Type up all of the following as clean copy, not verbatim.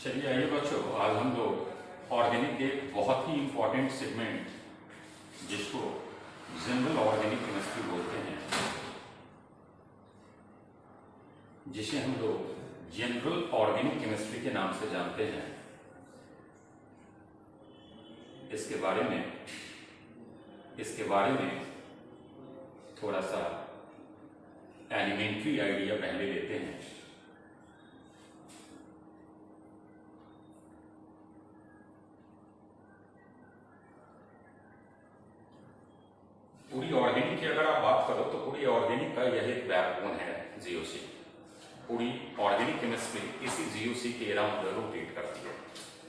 चलिए आइए बच्चों, आज हम लोग ऑर्गेनिक के एक बहुत ही इम्पोर्टेंट सेगमेंट जिसको जनरल ऑर्गेनिक केमिस्ट्री बोलते हैं, जिसे हम लोग जनरल ऑर्गेनिक केमिस्ट्री के नाम से जानते हैं, इसके बारे में थोड़ा सा एलिमेंट्री आइडिया पहले लेते हैं। पूरी ऑर्गेनिक की अगर आप बात करो तो पूरी ऑर्गेनिक का यह एक बैकबोन है, जीओसी। पूरी ऑर्गेनिक केमिस्ट्री इसी जीओसी के अराउंड रोटेट करती है,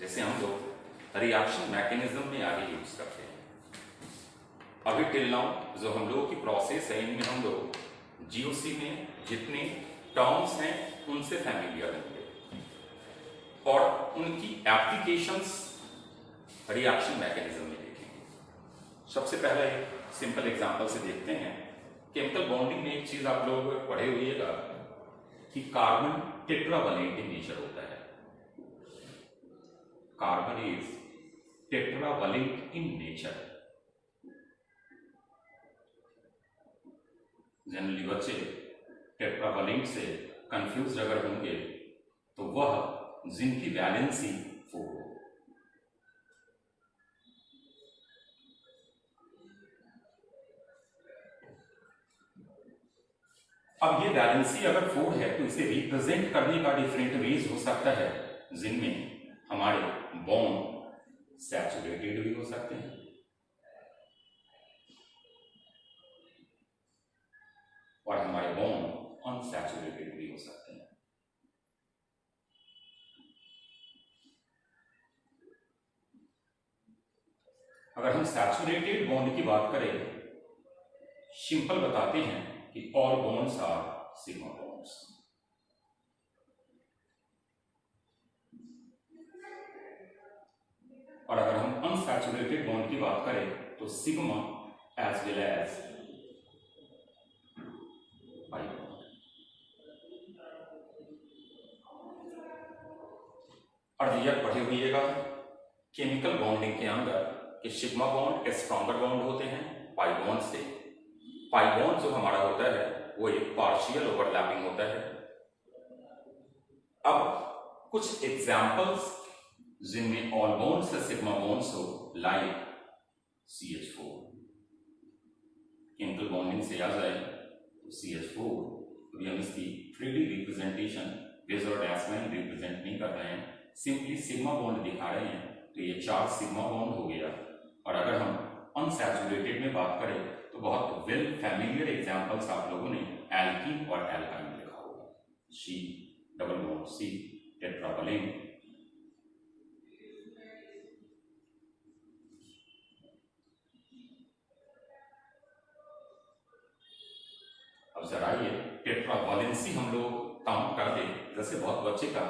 जिसे हम लोग रिएक्शन मैकेनिज्म में आगे यूज करते हैं। अभी टिल नाउ जो हम लोगों की प्रोसेस है, इनमें हम लोग जीओसी में जितने टर्म्स हैं उनसे फैमिलियर होंगे और उनकी एप्लीकेशंस रिएक्शन मैकेनिज्म में देखेंगे। सबसे पहले एक सिंपल एग्जांपल से देखते हैं। केमिकल बॉन्डिंग में एक चीज आप लोग पढ़े हुएगा कि कार्बन टेट्रावैलेंट इन नेचर होता है। Carbon is tetravalent in nature. Generally बच्चे टेट्रावैलेंट से कंफ्यूज अगर होंगे तो वह जिनकी वैलेंसी 4 हो। अब ये वैलेंसी अगर 4 है तो इसे रिप्रेजेंट करने का डिफरेंट वेज हो सकता है, जिनमें हमारे बॉन्ड सैचुरेटेड भी हो सकते हैं और हमारे बॉन्ड अनसैचुरेटेड भी हो सकते हैं। अगर हम सैचुरेटेड बॉन्ड की बात करें, सिंपल बताते हैं कि all bonds are sigma bonds. और अगर हम अनसैचुरेटेड बॉन्ड की बात करें तो sigma as well as pi bond. और यह पढ़े हुइएगा केमिकल बॉन्डिंग के अंदर कि सिग्मा बॉन्ड स्ट्रॉन्गर बॉन्ड होते हैं पाई बॉन्ड से। पाई बॉन्ड जो हमारा होता है वो एक पार्शियल ओवरलैपिंग होता है। अब कुछ एग्जांपल्स जिनमें ऑल बॉन्ड्स से सिग्मा बॉन्ड्स हो, लाइक CH4। केमिकल बॉन्डिंग से आ जाए तो CH4 अभी हम इसकी 3D रिप्रेजेंटेशन बेस और डैश में रिप्रेजेंट नहीं कर रहे हैं, सिंपली सिग्मा बॉन्ड दिखा रहे हैं। तो ये 4 सिग्मा बॉन्ड हो गया। और अगर हम अनसैचुरेटेड में बात करें तो बहुत वेल फैमिलियर एग्जांपल्स आप लोगों ने एल्कीन और एल्काइन लिखा होगा। C double bond C tetravalent. अब जरा ये टेट्रावैलेंसी हम लोग काउंट कर दे। जैसे बहुत बच्चे का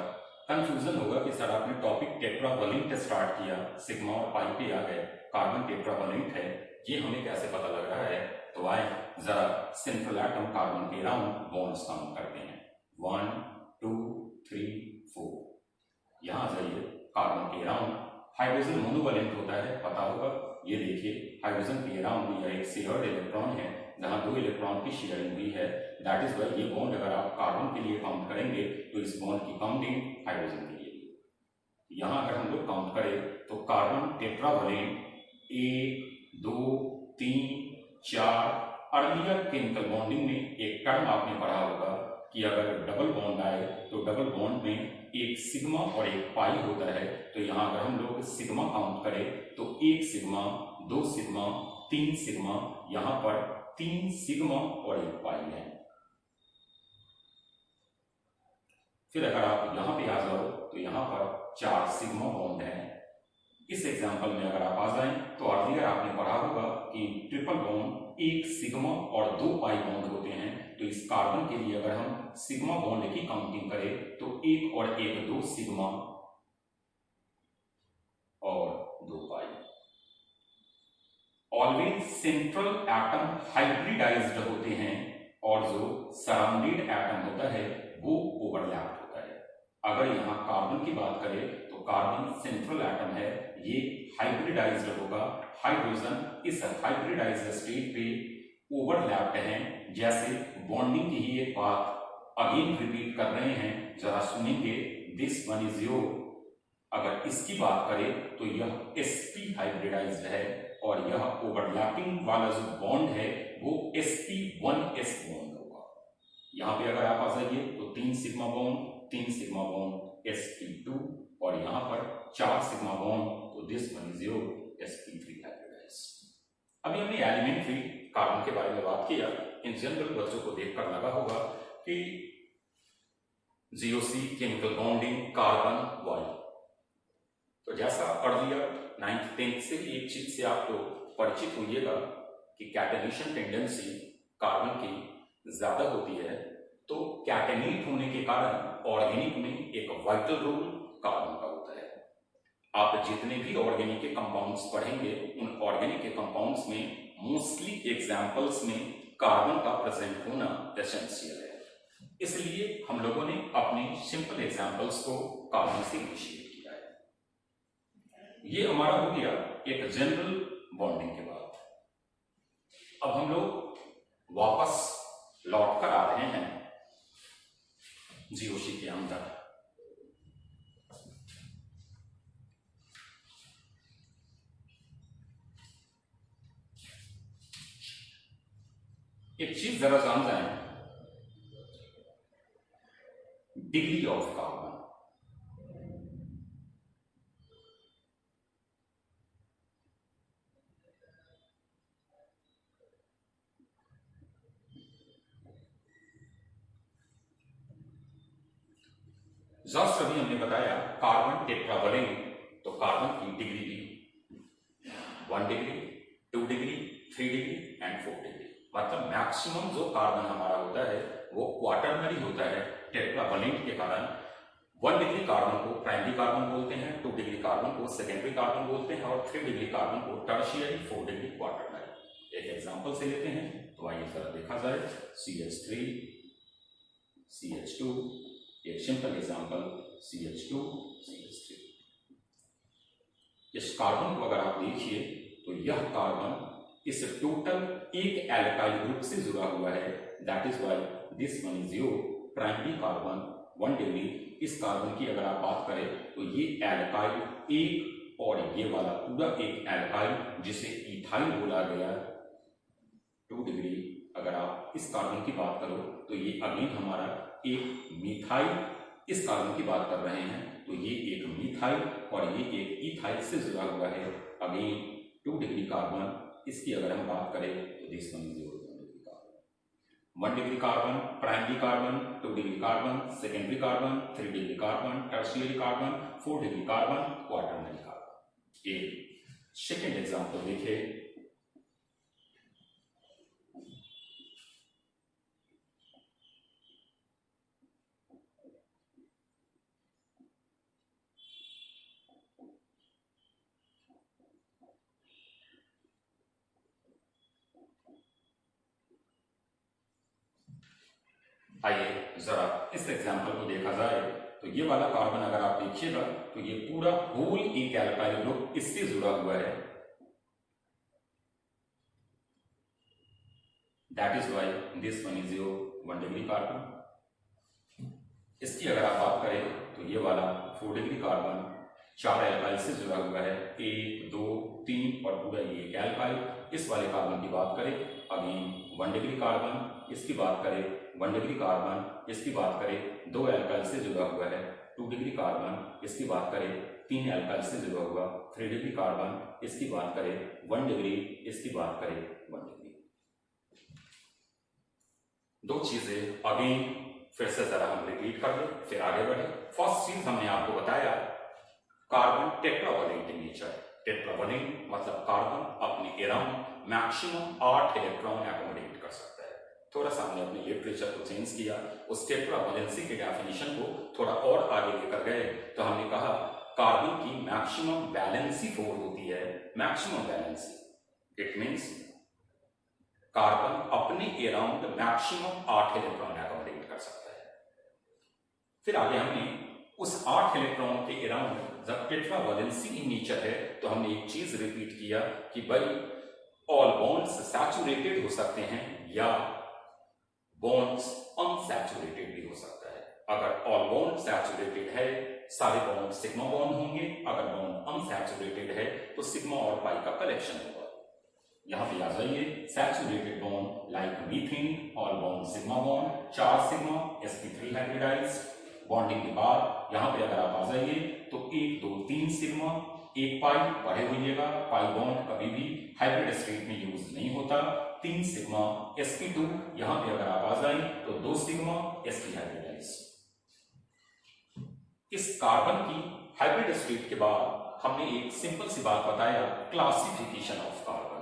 कंफ्यूजन होगा कि सर आपने टॉपिक टेट्रावैलेंट स्टार्ट किया, सिग्मा और पाई पे आ गए, कार्बन टेट्रावैलेंट है, ये हमें कैसे पता लग रहा है? तो आए जरा सेंट्रल एटम कार्बन के अराउंड बॉन्ड्स काउंट करते हैं। 1 2 3 4। यहां जाइए, कार्बन के अराउंड हाइड्रोजन मोनोवैलेंट होता है, पता होगा। ये देखिए हाइड्रोजन के अराउंड यह एक शेयर्ड इलेक्ट्रॉन है जहां 2 इलेक्ट्रॉन की शेयरिंग हुई है। दैट इज वाई ये बॉन्ड अगर आप कार्बन के लिए काउंट करेंगे तो इस बॉन्ड की काउंटिंग हाइड्रोजन के लिए। यहां अगर हम लोग काउंट करें तो carbon tetravalent 1 2 3 4। Earlier chemical bonding में एक टर्म आपने पढ़ा होगा कि अगर डबल बॉन्ड आए तो डबल बॉन्ड में एक सिग्मा और एक पाई होता है। तो यहां अगर हम लोग सिग्मा काउंट करें तो 1 सिग्मा 2 सिग्मा 3 सिग्मा, यहां पर 3 सिग्मा और 1 पाई है। फिर अगर आप यहां पे आ जाओ तो यहां पर 4 सिग्मा बॉन्ड है। इस एग्जांपल में अगर आप आ जाएं तो अर्लियर आपने पढ़ा होगा कि ट्रिपल बॉन्ड 1 सिग्मा और 2 पाई बॉन्ड होते हैं। तो इस कार्बन के लिए अगर हम सिग्मा बॉन्ड की काउंटिंग करें तो 1 और 1 2 सिग्मा और 2 पाई। ऑलवेज सेंट्रल एटम हाइब्रिडाइज्ड होते हैं और जो सराउंडेड एटम होता है वो ओवरलैप्ड होता है। अगर यहाँ कार्बन की बात करें तो कार्बन सेंट्रल एटम है, ये हाइब्रिडाइज्ड होगा। हाइड्रोजन इस हाइब्रिडाइज्ड स्टेट पे ओवरलैप्ड हैं, जैसे बॉन्डिंग की ही एक बात अगेन रिपीट कर रहे हैं, जरा सुनेंगे। दिस वन इज योर, अगर इसकी बात करें तो यह sp हाइब्रिडाइज्ड है और यह ओवरलैपिंग वाला जो बॉन्ड है वो sp1s बॉन्ड होगा। यहां पे अगर आप आ जाइए तो 3 sigma bond, 3 sigma bond sp2 और यहां पर 4 सिग्मा बॉन्ड, तो this one is your sp3 hybridized. अभी हमने एलिमेंट्री कार्बन के बारे में बात किया। इन जनरल बच्चों को देखकर लगा होगा कि GOC केमिकल बॉन्डिंग कार्बन वायु, तो जैसा अर्लियर 9th 10th से एक चीज से आप लोग परिचित होइएगा कि कैटेनेशन टेंडेंसी कार्बन की ज्यादा होती है, तो कैटेनेट होने के कारण ऑर्गेनिक में एक वाइटल रोल कार्बन का होता है। आप जितने भी ऑर्गेनिक के कंपाउंड्स पढ़ेंगे उन ऑर्गेनिक के कंपाउंड्स में मोस्टली एग्जाम्पल्स में कार्बन का प्रेजेंट होना एसेंशियल है। इसलिए हम लोगों ने अपने सिंपल एग्जाम्पल्स को कार्बन से इनिशिएट किया है। ये हमारा हो गया एक जनरल बॉन्डिंग के बाद। अब हम लोग वापस लौट कर आ रहे हैं GOC के अंदर। एक चीज जरा जान जाए, डिग्री ऑफ कार्बन। जस्ट अभी हमने बताया कार्बन टेट्रावलेंट, तो कार्बन की डिग्री भी 1 degree, 2 degree, 3 degree and 4 degree. मतलब मैक्सिमम जो कार्बन हमारा होता है वो क्वाटरनरी होता है टेट्रावलेंट के कारण। 1 डिग्री कार्बन को प्राइमरी कार्बन बोलते हैं, 2 डिग्री कार्बन को सेकेंडरी कार्बन बोलते हैं और 3 डिग्री कार्बन को टर्शियरी, 4 डिग्री क्वाटरनरी। एक एग्जांपल से लेते हैं, तो आइए जरा देखा जाए। CH3, CH2, एक सिंपल एग्जांपल CH2, CH3। इस कार्बन को अगर आप देखिए तो यह कार्बन इस टोटल एक एल्काइल ग्रुप से जुड़ा हुआ है, that is why this one is your primary carbon 1 degree. इस कार्बन की अगर आप बात करें तो ये एल्काइल एक और ये वाला पूरा एक एल्काइल जिसे इथाइल बोला गया 2 डिग्री। अगर आप इस कार्बन की बात करो तो ये अगेन हमारा एक मिथाइल, इस कार्बन की बात कर रहे हैं तो ये एक मिथाइल और ये एक इथाइल से जुड़ा हुआ है, अगेन 2 डिग्री कार्बन। इसकी अगर हम बात करें तो this one is 1 degree carbon, primary carbon, 2 degree carbon, secondary carbon, 3 degree carbon, tertiary carbon, 4 degree carbon, quaternary carbon. एक सेकेंड एग्जांपल देखिए। आइए जरा इस एग्जांपल को देखा जाए तो ये वाला कार्बन अगर आप देखिएगा तो ये पूरा होल एक एल्काइल ग्रुप इससे जुड़ा हुआ है, that is why this one is your 1 degree carbon. इसकी अगर आप बात करें तो ये वाला 4 डिग्री कार्बन 4 एल्काइल से जुड़ा हुआ है, 1 2 3 और पूरा ये एक एल्काइल। इस वाले कार्बन की बात करें अगेन 1 डिग्री कार्बन, इसकी बात करें 1 डिग्री कार्बन, इसकी बात करें 2 एल्काइल से जुड़ा हुआ है, 2 डिग्री कार्बन, इसकी बात करें 3 एल्काइल से जुड़ा हुआ, 3 डिग्री कार्बन, इसकी बात करें 1 डिग्री, इसकी बात करें 1 डिग्री। दो चीजें अगेन फिर से जरा हम रिपीट कर लें फिर आगे बढ़े। फर्स्ट चीज हमने आपको बताया कार्बन टेट्रावलेंट इन नेचर। टेट्रावलेंट मतलब कार्बन अपने अराउंड मैक्सिमम 8 इलेक्ट्रॉन एकोमोडेट कर सकता है। थोड़ा सा हमने अपने लिटरेचर को चेंज किया, उस टेट्रावलेंसी के डेफिनेशन को थोड़ा और आगे लेकर गए तो हमने कहा कार्बन की मैक्सिमम वैलेंसी 4 होती है। Maximum valency it means carbon अपने अराउंड मैक्सिमम 8 इलेक्ट्रॉन एकोमोडेट कर सकता है। फिर आगे हमने उस 8 इलेक्ट्रॉन के अराउंड जब टेट्रा वैलेंसी इन नेचर है तो हमने एक चीज रिपीट किया कि भाई ऑल बॉन्ड्स सैचुरेटेड हो सकते हैं या बॉन्ड्स अनसैचुरेटेड भी हो सकता है। अगर ऑल बॉन्ड सैचुरेटेड है सारे बॉन्ड सिग्मा बॉन्ड होंगे, अगर बॉन्ड अनसैचुरेटेड है तो सिग्मा और पाई का कलेक्शन होगा। यहां पे आ जाइए, saturated bond like methane all bond sigma bond 4 sigma sp3 hybridized. Bonding के बाद यहां पे अगर आप आ जाइए तो 1 2 3 सिग्मा 1 पाई पढ़े होइएगा, पाई बॉन्ड कभी भी हाइब्रिड स्टेट में यूज नहीं होता। 3 सिग्मा sp2 यहां पे अगर आप आ जाए तो 2 सिग्मा sp हाइब्रिडाइज। इस कार्बन की हाइब्रिड स्टेट के बाद हमने एक सिंपल सी बात बताया, classification of carbon.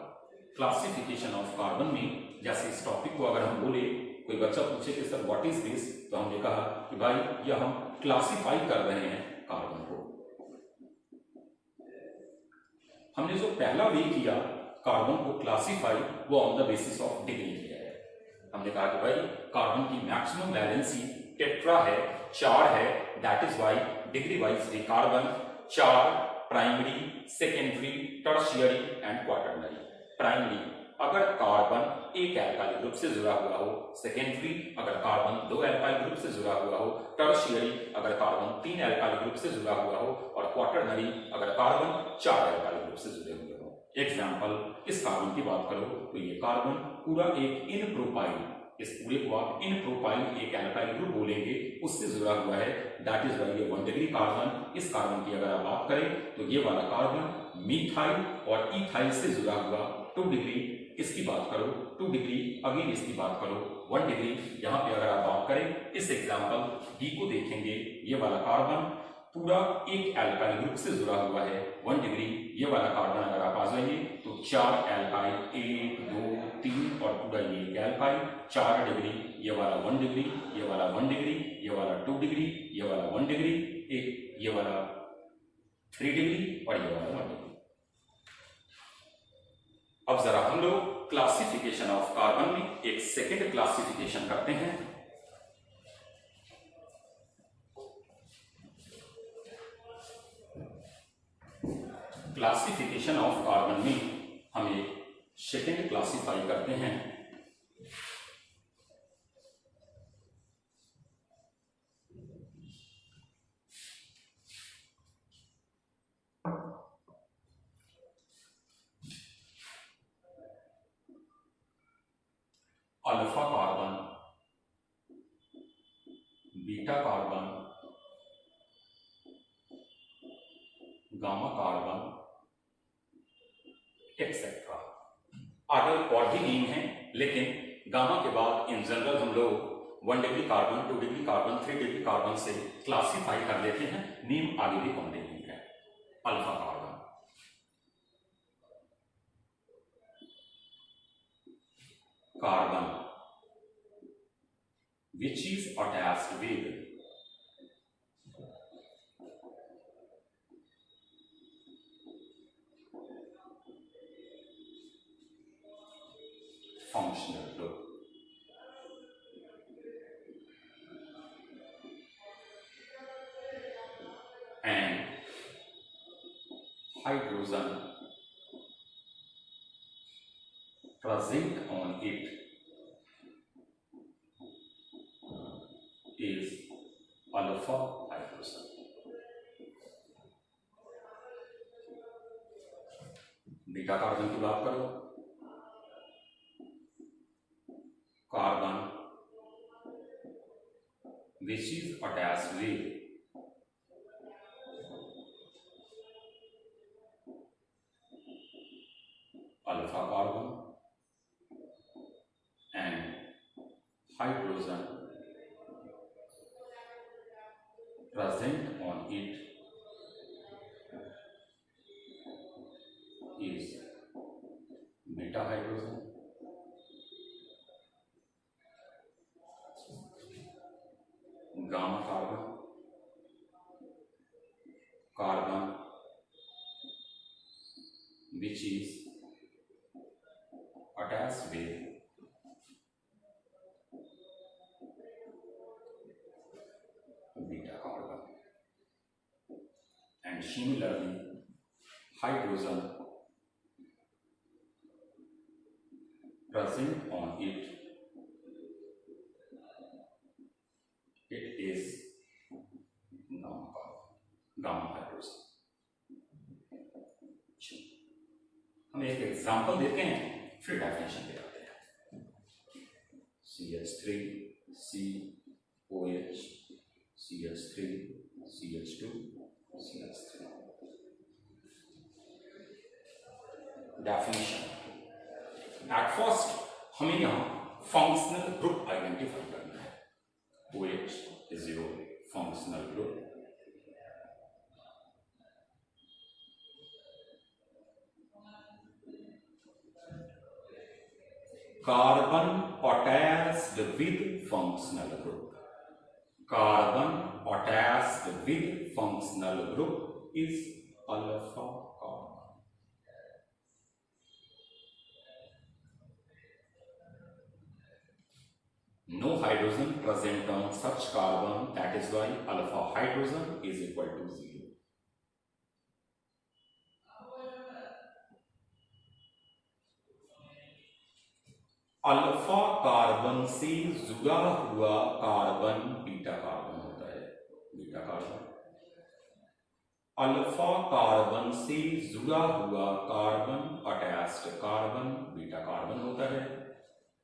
Classification of carbon में जैसे इस टॉपिक को अगर हम बोले, कोई बच्चा पूछे कि सर व्हाट इज दिस, तो हमने कहा कि भाई यह हम क्लासिफाई कर रहे हैं कार्बन को। हमने जो पहला वे किया कार्बन को क्लासिफाई वो on the basis of degree किया है। हमने कहा कि भाई कार्बन की मैक्सिमम वैलेंसी टेट्रा है, 4 है, that is why degree wise way carbon 4 primary, secondary, tertiary and quaternary. Primary अगर कार्बन एक एल्काइल ग्रुप से जुड़ा हुआ हो, सेकेंडरी अगर कार्बन 2 एल्काइल ग्रुप से जुड़ा हुआ हो, टर्शियरी अगर कार्बन 3 एल्काइल ग्रुप से जुड़ा हुआ हो और क्वाटरनरी अगर कार्बन 4 एल्काइल ग्रुप से जुड़े हुए हो। एग्जाम्पल, इस कार्बन की बात करो तो ये कार्बन पूरा एक इन प्रोपाइल, इस पूरे को आप इन प्रोपाइल एक एल्काइल ग्रुप बोलेंगे, उससे जुड़ा हुआ है, दैट इज वाई ये 1 डिग्री कार्बन। इस कार्बन की अगर आप बात करें तो ये वाला कार्बन मीथाइल और इथाइल से जुड़ा हुआ 2 डिग्री, इसकी बात करो 2 डिग्री, अगेन इसकी बात करो 1 डिग्री। यहां पे अगर आप बात करें इस एग्जांपल डी को देखेंगे, ये वाला कार्बन पूरा एक एल्काइल ग्रुप से जुड़ा हुआ है 1 डिग्री। ये वाला कार्बन अगर आप आ जाइए तो 4 एल्काइल 1 2 3 और पूरा ये एक एल्काइल 4 डिग्री, ये वाला 1 डिग्री, ये वाला 1 डिग्री, ये वाला 2 डिग्री, ये वाला 1 डिग्री, एक ये वाला 3 डिग्री और ये वाला 1 डिग्री। अब जरा हम लोग क्लासिफिकेशन ऑफ कार्बन में एक सेकेंड क्लासिफिकेशन करते हैं। क्लासिफिकेशन ऑफ कार्बन में हम एक सेकेंड क्लासिफाई करते हैं। Alpha carbon, beta carbon, gamma carbon etcetera. आगे और भी नेम है, लेकिन गामा के बाद इन जनरल हम लोग 1 degree carbon, 2 degree carbon, 3 degree carbon से क्लासिफाई कर लेते हैं। नेम आगे भी कॉन्टिन्यू है। Alpha carbon, carbon which is attached with functional group, and hydrogen present on it is alpha hydrogen. Beta carbon की बात करो, carbon which is attached with alpha carbon and hydrogen present on it is beta hydrogen. Gamma carbon, carbon which is attached with beta carbon. and similarly hydrogen present on it, it is gamma hydrogen. हम एक example देते हैं, फिर definition पे आते हैं। CH3 COH CH3 CH2 CH3। Definition, at first हमें यहां फंक्शनल ग्रुप आइडेंटिफाई करना है। OH is your functional group, carbon attached with functional group. Carbon attached with functional group is alpha carbon. No hydrogen present on such carbon, that is why alpha hydrogen is equal to 0. Alpha carbon से जुड़ा हुआ carbon beta carbon होता है, beta carbon. Alpha carbon से जुड़ा हुआ carbon attached carbon beta carbon होता है।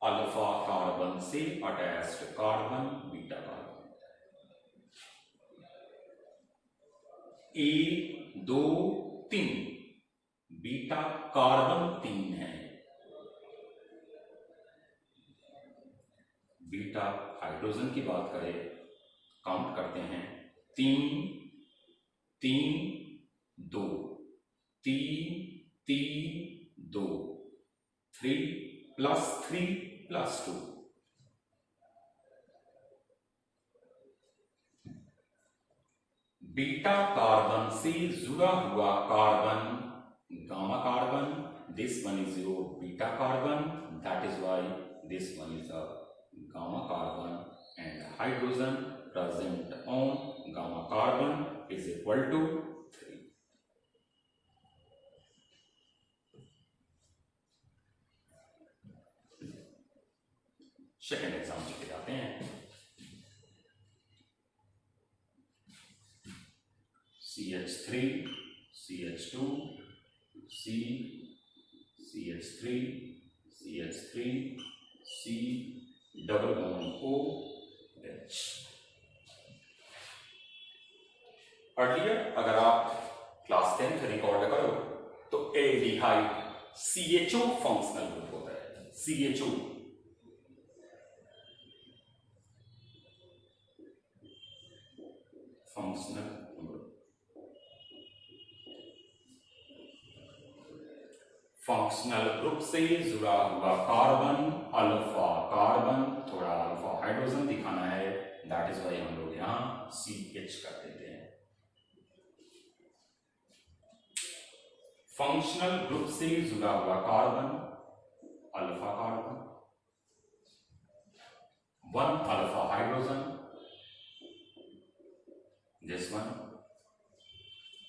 अल्फा कार्बन से attached carbon beta carbon. 1 2 3 beta carbon 3 है। बीटा हाइड्रोजन की बात करें, काउंट करते हैं, 3 3 2 3 3 2 3 प्लस 3 प्लस 2। बीटा कार्बन से जुड़ा हुआ carbon gamma carbon, this one is your beta carbon, that is why this one is a gamma carbon, and hydrogen present on gamma carbon is equal to 3. Second example पे जाते हैं। CH3 CH2 C CH3 CH3 C double bond OH। Earlier अगर आप class 10 record करो तो aldehyde CHO functional group होता है। CHO functional group, functional group से जुड़ा हुआ कार्बन अल्फा कार्बन, थोड़ा अल्फा हाइड्रोजन दिखाना है, दैट इज वाई हम लोग यहां CH कर देते हैं। फंक्शनल ग्रुप से जुड़ा हुआ carbon alpha carbon, 1 alpha hydrogen, this one.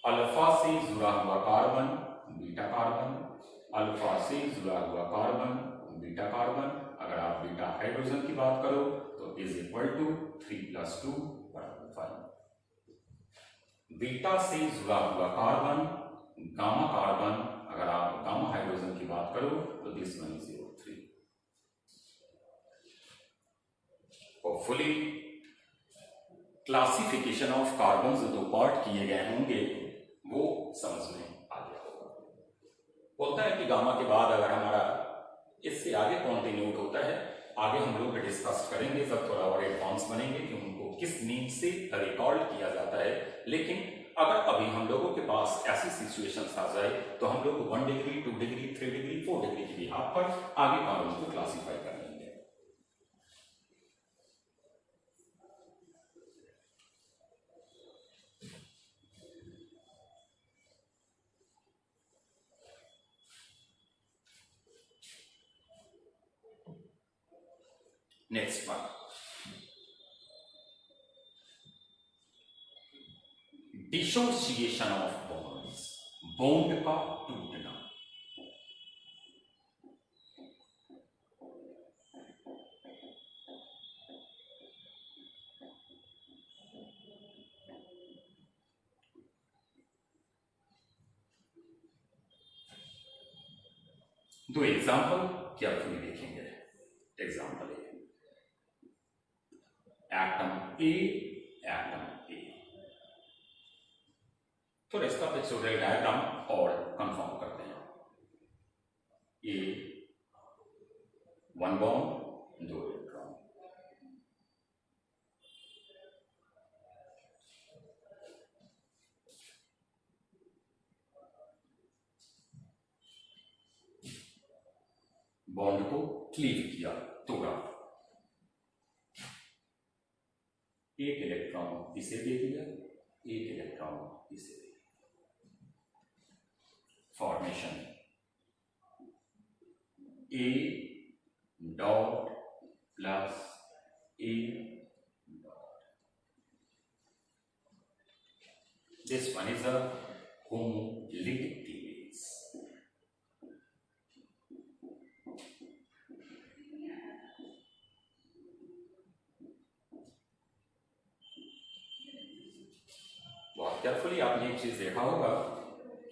Alpha से जुड़ा हुआ कार्बन बीटा कार्बन, अल्फा से जुड़ा हुआ कार्बन बीटा कार्बन। अगर आप बीटा हाइड्रोजन की बात करो तो इज इक्वल टू 3 + 2 = 5। बीटा से जुड़ा हुआ कार्बन गामा कार्बन, अगर आप गामा हाइड्रोजन की बात करो तो this one is 3। Hopefully classification of carbon जो 2 पार्ट किए गए होंगे वो समझ में आ गया होगा। होता है कि गामा के बाद अगर हमारा इससे आगे कॉन्टिन्यूट होता है, आगे हम लोग डिस्कस करेंगे जब थोड़ा और एडवांस बनेंगे कि उनको किस मीन से रिकॉर्ड किया जाता है। लेकिन अगर अभी हम लोगों के पास ऐसी सिचुएशंस आ जाए तो हम लोग 1 डिग्री 2 डिग्री 3 डिग्री 4 डिग्री की बिहाफ पर आगे कार्बन को क्लासिफाई कर लेंगे। Next one, dissociation of bonds, bond का टूटना। दो एग्जाम्पल केयरफुली देखेंगे। Example atom A, atom A. थोड़ा इसका पिक्चोरियल डायग्राम और कंफर्म करते हैं। ए 1 बॉन्ड 2 इलेक्ट्रॉन, बॉन्ड को क्लीव किया, तोड़ा, एक इलेक्ट्रॉन इसे दे दिया, एक इलेक्ट्रॉन इसे दे दिया। Formation A dot plus A dot. This one is a homolytic cleavage. बहुत केयरफुली आपने एक चीज देखा होगा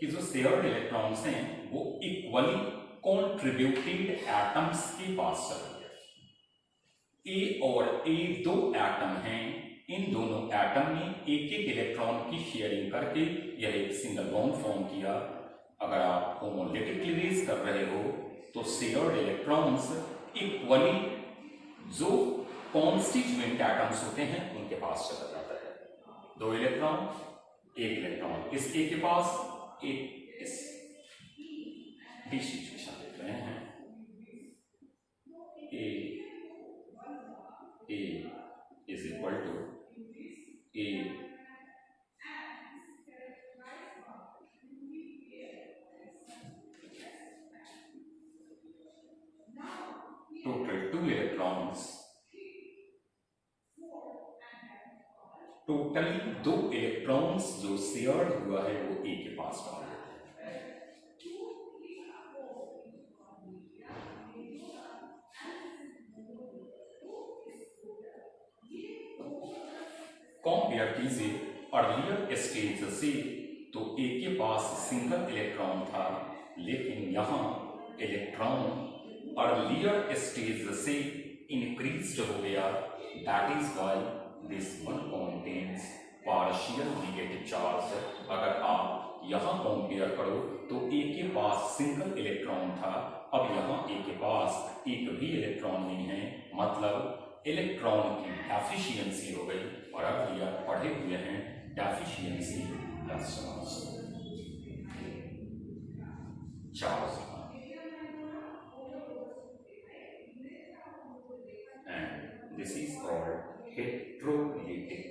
कि जो शेयर्ड इलेक्ट्रॉन्स हैं वो इक्वली कॉन्ट्रीब्यूटेड एटम्स के पास चले गए। ए और ए दो एटम हैं, इन दोनों एटम ने एक एक इलेक्ट्रॉन की शेयरिंग करके यह एक सिंगल बॉन्ड फॉर्म किया। अगर आप होमोलिटिक क्लीवेज कर रहे हो तो शेयर्ड इलेक्ट्रॉन्स इक्वली जो कॉन्स्टिट्यूएंट एटम्स होते हैं उनके पास चला जाता है। दो इलेक्ट्रॉन, एक इलेक्ट्रॉन इस ए के पास, एक इस डी सिचुएशन देख रहे हैं। A is equal to A total 2 electrons, totally 2 electrons जो शेयर्ड हुआ है वो ए के पास डाल देते हैं। कंपेयर कीजिए अर्लियर स्टेज से, तो ए के पास सिंगल इलेक्ट्रॉन था, लेकिन यहां इलेक्ट्रॉन अर्लियर स्टेज से इंक्रीज्ड हो गया। That is why this one contains partial negative charge. अगर आप यहां कंपेयर करो तो ए के पास सिंगल इलेक्ट्रॉन था, अब यहां ए के पास एक भी इलेक्ट्रॉन नहीं है, मतलब इलेक्ट्रॉन की डेफिशिएंसी हो गई। और अब यह पढ़े हुए हैं deficiency plus charge and this is called heterolytic.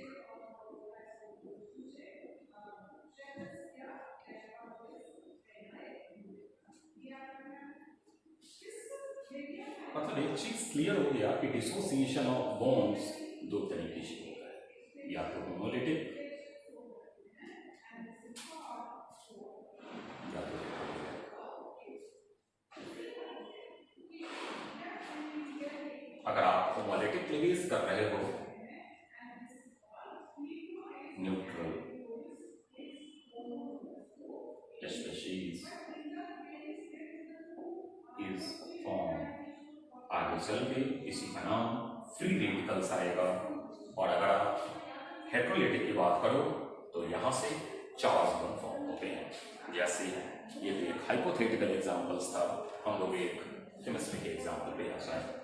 मतलब एक चीज क्लियर हो गया कि डिसोसिएशन ऑफ बॉन्ड्स दो तरीके से होता है, या तो होमोलिटिक या तो अगर आप होमोलिटिक क्लीवेज कर रहे हो, न्यूट्रल स्पीशीज इज फॉर्म, आगे चल के इसी का नाम फ्री रेडिकल्स आएगा। और अगर आप हेट्रोलिटिक की बात करो तो यहां से चार्ज बॉन्ड फॉर्म होते हैं। जैसे ये भी एक हाइपोथेटिकल एग्जांपल्स था, हम लोग एक केमिस्ट्री के एग्जांपल पे आ जाए।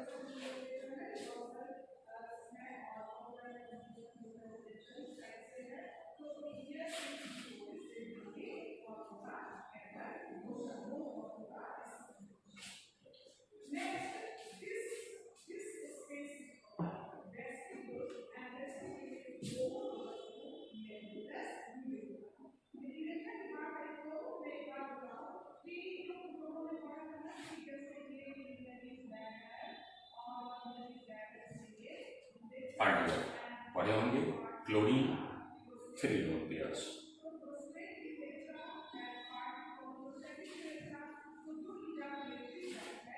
पढ़े होंगे क्लोरीन 3 लोन पेयर्स,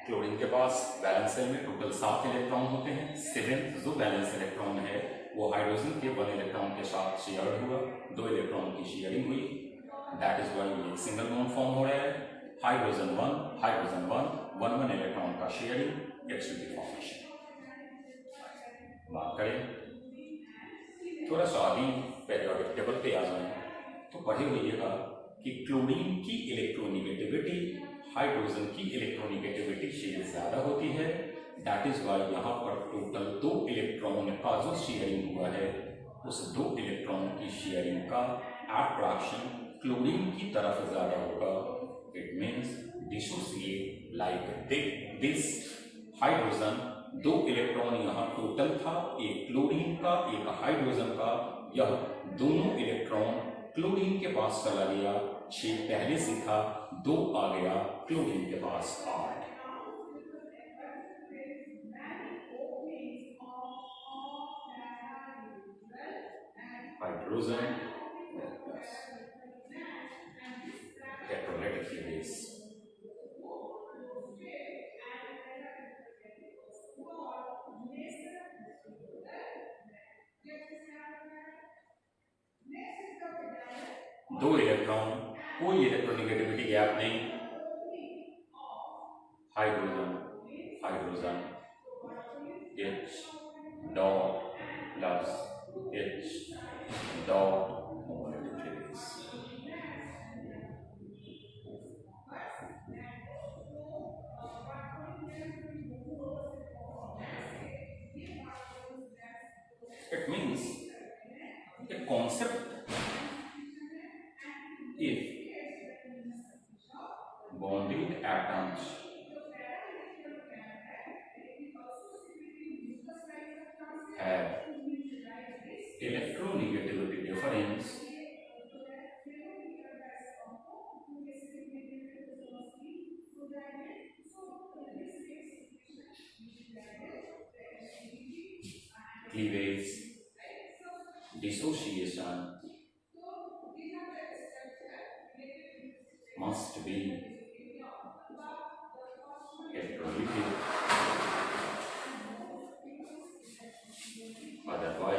क्लोरीन के पास वैलेंस शेल में टोटल 7 इलेक्ट्रॉन होते हैं। 7th जो वैलेंस इलेक्ट्रॉन है वो हाइड्रोजन के 1 इलेक्ट्रॉन के साथ शेयर हुआ, 2 इलेक्ट्रॉन की शेयरिंग हुई। दैट इज व्हाई ये सिंगल बॉन्ड फॉर्म हो रहा है। हाइड्रोजन 1 1 इलेक्ट्रॉन का शेयरिंग, H2 फॉर्मेशन। बात करें थोड़ा सा आगे पीरियोडिक टेबल पे आ जाए तो पढ़े होइएगा कि क्लोरीन की इलेक्ट्रोनिगेटिविटी हाइड्रोजन की इलेक्ट्रोनिगेटिविटी से ज्यादा होती है। दैट इज वाई यहाँ पर टोटल 2 इलेक्ट्रॉन का जो शेयरिंग हुआ है उस 2 इलेक्ट्रॉन की शेयरिंग का अट्रैक्शन क्लोरीन की तरफ ज्यादा होगा। It means dissociate like this hydrogen 2 electron यहाँ टोटल था, एक क्लोरीन का एक हाइड्रोजन का। यह दोनों इलेक्ट्रॉन क्लोरीन के पास चला गया, 6 पहले से था, 2 आ गया क्लोरीन के पास 8। Hydrogen electrolytic base. दो इलेक्ट्रॉन, कोई इलेक्ट्रोनिगेटिविटी गैप नहीं। Hydrogen hydrogen H dot plus H dot homolytic base. It means a concept if bonding atoms have electronegativity difference, cleavage, dissociation must be electrolytic, otherwise